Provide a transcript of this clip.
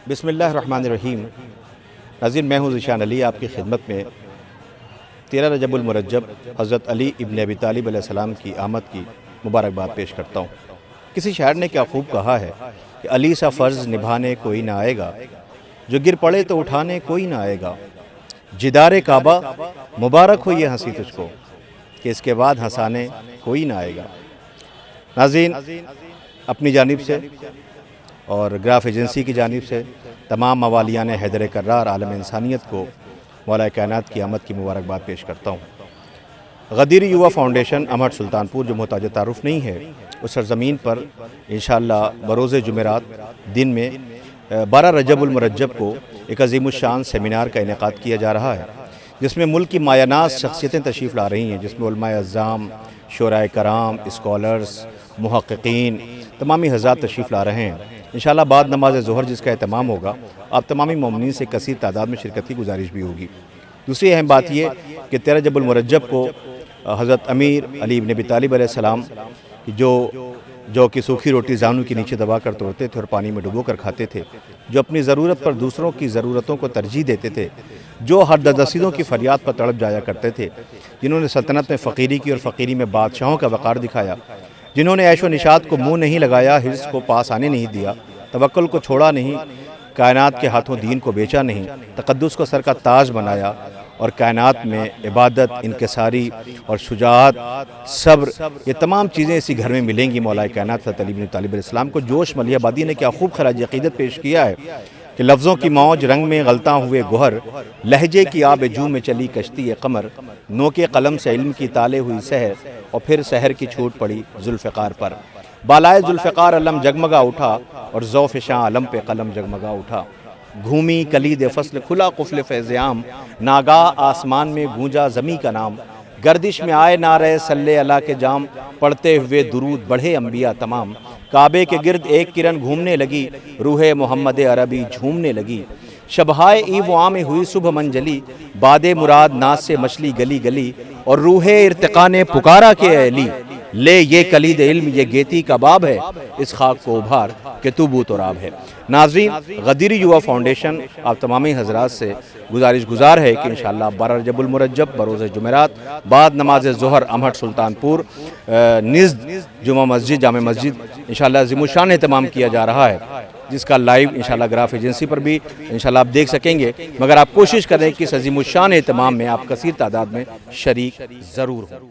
बिस्मिल्लाहिर्रहमानिर्रहीम। नाज़रीन, मैं हूँ ज़ीशान अली, आपकी खिदमत में 13 रजब उल मुरज्जब हज़रत अली इब्न अबी तालिब अलैहिस्सलाम की आमद की मुबारकबाद पेश करता हूँ। किसी शायर ने क्या खूब कहा है कि अली सा फ़र्ज़ निभाने कोई ना आएगा, जो गिर पड़े तो उठाने कोई ना आएगा। जिदारे काबा मुबारक हो ये हंसी तुझको, कि इसके बाद हंसाने कोई ना आएगा। नाज़रीन, अपनी जानिब से और ग्राफ एजेंसी की जानिब से तमाम मवालियान हैदर कर्रार आलम इंसानियत को मौला कायनात की आमद की मुबारकबाद पेश करता हूँ। गदीर युवा फाउंडेशन अमहट सुल्तानपुर, जो मोहताज तारुफ नहीं है, उस सरज़मीन पर इंशाअल्लाह बरोज़ जुमेरात दिन में 12 रजब उल मुरज्जब को एक अज़ीमुश्शान सेमिनार का इनेकाद किया जा रहा है, जिसमें मुल्क की मायानाज़ शख्सियतें तशरीफ़ ला रही हैं, जिसमें उलमाए अज़्ज़ाम, शोराए कराम, स्कॉलर्स, मुहक्किकीन, तमामी हज़रात तशरीफ़ ला रहे हैं। इंशाअल्लाह बाद नमाज ज़ोहर जिसका एहतमाम होगा, आप तमामी मोमिनीन से कसीर तादाद में शिरकत की गुजारिश भी होगी। दूसरी अहम बात ये कि 13 रजब उल मुरज्जब को हज़रत अमीर अली इब्न अबी तालिब अलैहिस्सलाम जो कि सूखी रोटी जानू के नीचे दबा कर तोड़ते थे और पानी में डुबो कर खाते थे, जो अपनी ज़रूरत पर दूसरों की ज़रूरतों को तरजीह देते थे, जो हर दरदसीदों की फ़रियाद पर तड़प जाया करते थे, जिन्होंने सल्तनत में फ़कीरी की और फ़कीरी में बादशाहों का वक़ार दिखाया, जिन्होंने ऐशो निशात को मुँह नहीं लगाया, हिर्स को पास आने नहीं दिया, तवक्कुल को छोड़ा नहीं, कायनात के हाथों दीन को बेचा नहीं, तक़द्दुस को सर का ताज बनाया और कायनात में इबादत, इनकिसारी और शुजाअत, सब्र, ये तमाम चीज़ें इसी घर में मिलेंगी। मौला कायनात हज़रत अली इब्न तालिब अलैहिस्सलाम को जोश मलियाबादी ने क्या खूब खराज अक़ीदत पेश किया है कि लफ्ज़ों की मौज, रंग में गलता हुए गोहर, लहजे की आब जू में चली कश्ती कमर, नो के कलम से इल्म की ताले हुई सहर, और फिर सहर की छूट पड़ी जुल्फ़िकार पर। बालाए जुल्फ़िकार अलम जगमगा उठा और ज़ौफ़ शाह अलम पे कलम जगमगा उठा। घूमी कलीद फसल खुला कुफल फैज़ आम, नागा आसमान में गूंजा ज़मी का नाम। गर्दिश में आए नारे सल्ले अला के जाम, पढ़ते हुए दुरूद बढ़े अंबिया तमाम। काबे के गिर्द एक किरण घूमने लगी, रूहे मोहम्मद अरबी झूमने लगी। शबहाए ईव आम हुई सुबह मंजली, बादे मुराद नाज से मछली गली गली। और रूहे इर्तिक़ा ने पुकारा के अली, ले ये कलीद इल्म ये गेती का बाब है, इस खाक को उभार के तू बू तुराब है। नाज़रीन, गदीर युवा फाउंडेशन आप तमामी हज़रात से गुज़ार है कि इंशाअल्लाह 12 रजब उल मुरज्जब बरोज़ जुमेरात बाद नमाज ज़ोहर अमहट सुल्तानपुर निज़्द जुमा मस्जिद, जामे मस्जिद इंशाअल्लाह अज़ीमुश्शान एहतमाम किया जा रहा है, जिसका लाइव इंशाअल्लाह ग्राफ एजेंसी पर भी इंशाअल्लाह आप देख सकेंगे। मगर आप कोशिश करें कि इस अज़ीमुश्शान एहतमाम में आप कसीर तादाद में शरीक ज़रूर हों।